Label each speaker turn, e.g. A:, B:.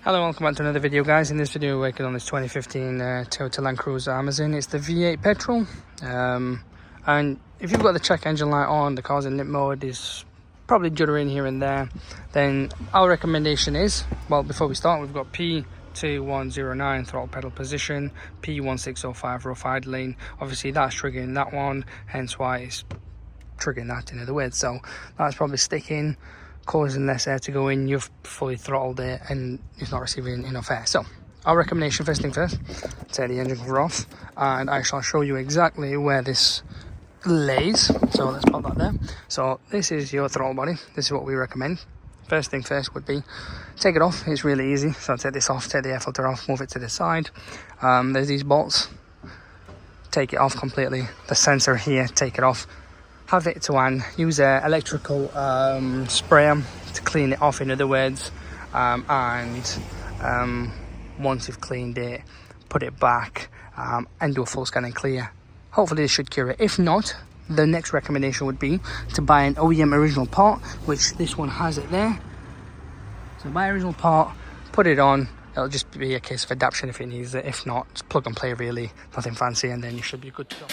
A: Hello, welcome back to another video, guys. In this video we're working on this 2015 Toyota Land Cruiser Amazon. It's the V8 petrol, and if you've got the check engine light on, the car's in limp mode, is probably juddering here and there, then our recommendation is, well, before we start, we've got P2109 throttle pedal position, P1605 rough idling. Obviously that's triggering that one, hence why it's triggering that, in other words. So that's probably sticking, causing less air to go in. You've fully throttled it and it's not receiving enough air. So our recommendation, first thing first, take the engine cover off and I shall show you exactly where this lays. So let's pop that there. So this is your throttle body. This is what we recommend. First thing first would be take it off. It's really easy. So take this off, take the air filter off, move it to the side. There's these bolts, take it off completely. The sensor here, take it off. Have it to hand, use an electrical sprayer to clean it off, in other words, and once you've cleaned it, put it back and do a full scan and clear. Hopefully this should cure it. If not, the next recommendation would be to buy an OEM original part, which this one has it there. So buy an original part, put it on. It'll just be a case of adaptation if it needs it. If not, just plug and play, really, nothing fancy, and then you should be good to go.